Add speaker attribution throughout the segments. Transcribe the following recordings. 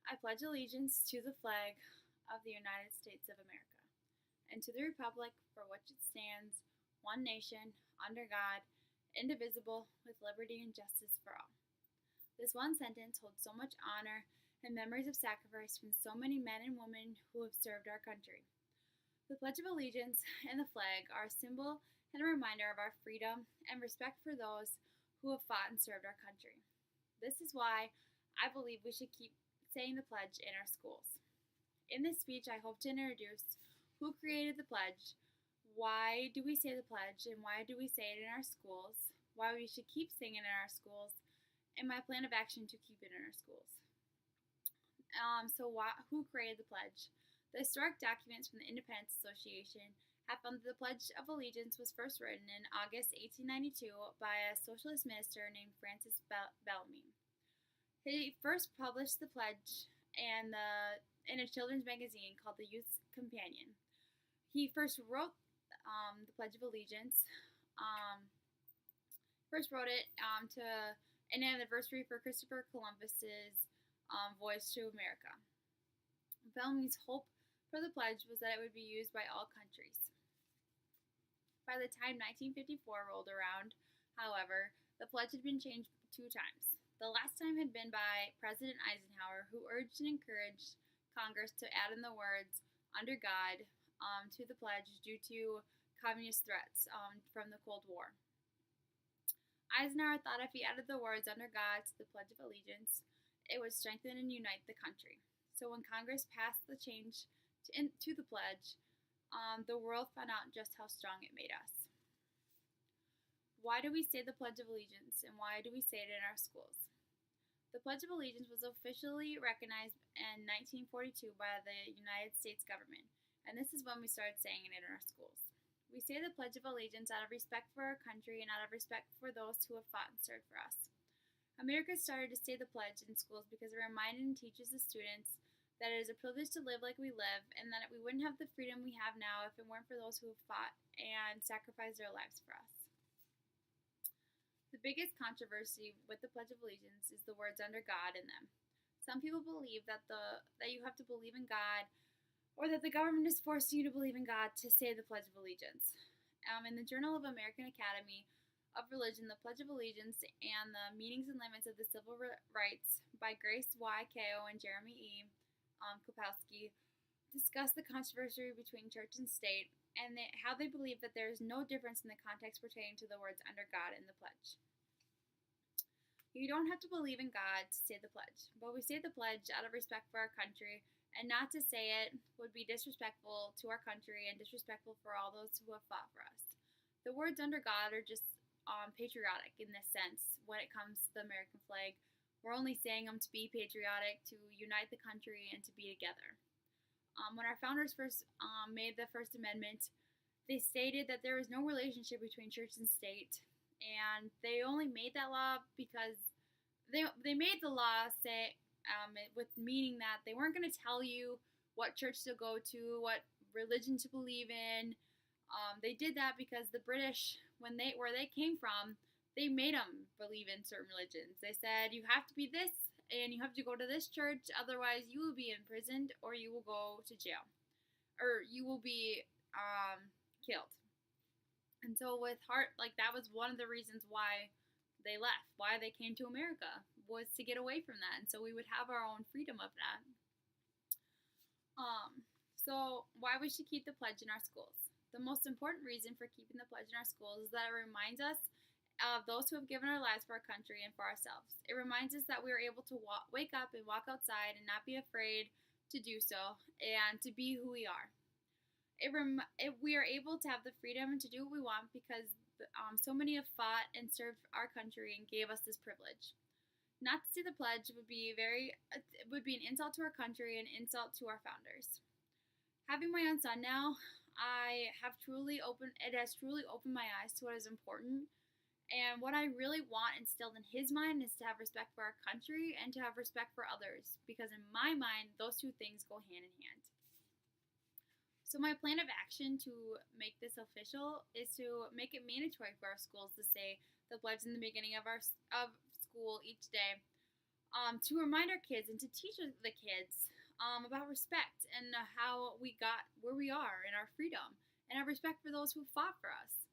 Speaker 1: I pledge allegiance to the flag of the United States of America and to the republic for which it stands, one nation, under God, indivisible, with liberty and justice for all. This one sentence holds so much honor and memories of sacrifice from so many men and women who have served our country. The Pledge of Allegiance and the flag are a symbol and a reminder of our freedom and respect for those who have fought and served our country. This is why I believe we should keep saying the pledge in our schools. In this speech, I hope to introduce who created the pledge, why do we say the pledge, and why do we say it in our schools, why we should keep saying it in our schools, and my plan of action to keep it in our schools. Who created the pledge? The historic documents from the Independence Association have found that the Pledge of Allegiance was first written in August 1892 by a socialist minister named Francis Bellamy. He first published the pledge in a children's magazine called The Youth's Companion. He first wrote the Pledge of Allegiance. First wrote it to an anniversary for Christopher Columbus's voyage to America. Bellamy's hope for the pledge was that it would be used by all countries. By the time 1954 rolled around, however, the pledge had been changed 2 times. The last time had been by President Eisenhower, who urged and encouraged Congress to add in the words "under God" to the pledge due to communist threats from the Cold War. Eisenhower thought if he added the words "under God" to the Pledge of Allegiance, it would strengthen and unite the country. So when Congress passed the change to the pledge, the world found out just how strong it made us. Why do we say the Pledge of Allegiance, and why do we say it in our schools? The Pledge of Allegiance was officially recognized in 1942 by the United States government, and this is when we started saying it in our schools. We say the Pledge of Allegiance out of respect for our country and out of respect for those who have fought and served for us. America started to say the pledge in schools because it reminded and teaches the students that it is a privilege to live like we live, and that we wouldn't have the freedom we have now if it weren't for those who have fought and sacrificed their lives for us. The biggest controversy with the Pledge of Allegiance is the words "under God" in them. Some people believe that you have to believe in God, or that the government is forcing you to believe in God to say the Pledge of Allegiance. In the Journal of American Academy of Religion, the Pledge of Allegiance and the Meanings and Limits of the Civil Rights by Grace Y. Kao and Jeremy E. Kopowski discuss the controversy between church and state, and how they believe that there is no difference in the context pertaining to the words "under God" in the pledge. You don't have to believe in God to say the pledge, but we say the pledge out of respect for our country, and not to say it would be disrespectful to our country and disrespectful for all those who have fought for us. The words "under God" are just patriotic in this sense when it comes to the American flag. We're only saying them to be patriotic, to unite the country, and to be together. When our founders first made the First Amendment, they stated that there was no relationship between church and state, and they only made that law because they made the law say with meaning that they weren't going to tell you what church to go to, what religion to believe in. They did that because the British, where they came from, they made them believe in certain religions. They said, you have to be this, and you have to go to this church, otherwise you will be imprisoned, or you will go to jail, or you will be killed. And so that was one of the reasons why they left, why they came to America, was to get away from that, and so we would have our own freedom of that. So why we should keep the pledge in our schools. The most important reason for keeping the pledge in our schools is that it reminds us of those who have given our lives for our country and for ourselves. It reminds us that we are able to wake up and walk outside and not be afraid to do so, and to be who we are. We are able to have the freedom to do what we want because so many have fought and served our country and gave us this privilege. Not to say the pledge would be an insult to our country and insult to our founders. Having my own son now, it has truly opened my eyes to what is important. And what I really want instilled in his mind is to have respect for our country and to have respect for others, because in my mind, those 2 things go hand in hand. So my plan of action to make this official is to make it mandatory for our schools to say the pledge in the beginning of school each day. to remind our kids and to teach the kids about respect and how we got where we are and our freedom and our respect for those who fought for us.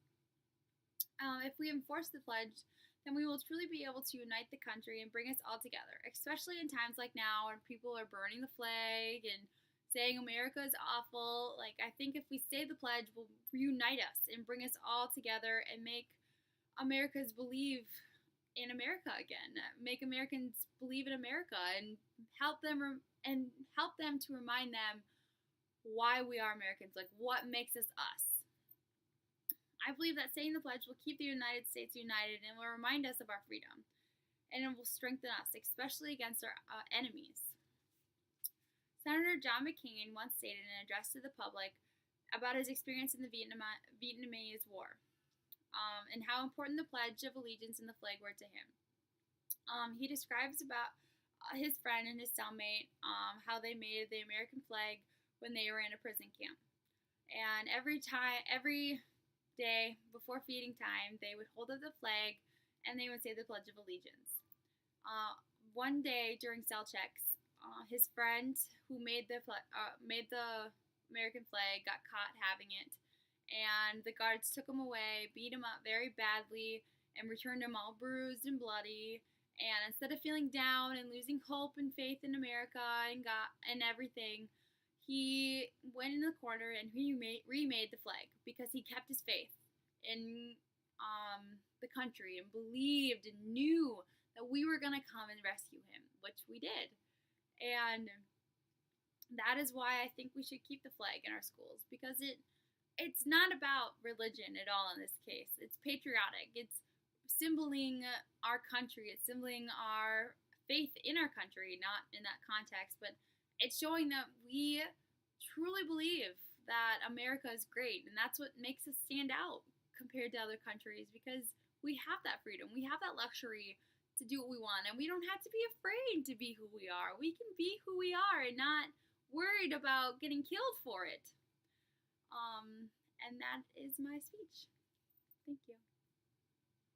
Speaker 1: If we enforce the pledge, then we will truly be able to unite the country and bring us all together, especially in times like now when people are burning the flag and saying America is awful. Like, I think if we say the pledge, will reunite us and bring us all together and make Americans believe in America again, make Americans believe in America, and help them to remind them why we are Americans, like what makes us us. I believe that saying the pledge will keep the United States united and will remind us of our freedom, and it will strengthen us, especially against our enemies. Senator John McCain once stated in an address to the public about his experience in the Vietnamese War, and how important the Pledge of Allegiance and the flag were to him. He describes about his friend and his cellmate, how they made the American flag when they were in a prison camp. And every day before feeding time, they would hold up the flag and they would say the Pledge of Allegiance. One day during cell checks, his friend who made the American flag got caught having it, and the guards took him away, beat him up very badly, and returned him all bruised and bloody. And instead of feeling down and losing hope and faith in America and everything, he went in the corner and he remade the flag because he kept his faith in the country and believed and knew that we were going to come and rescue him, which we did. And that is why I think we should keep the flag in our schools, because it's not about religion at all in this case. It's patriotic. It's symboling our country. It's symboling our faith in our country, not in that context, but it's showing that we truly believe that America is great, and that's what makes us stand out compared to other countries, because we have that freedom. We have that luxury to do what we want, and we don't have to be afraid to be who we are. We can be who we are and not worried about getting killed for it. And that is my speech. Thank you.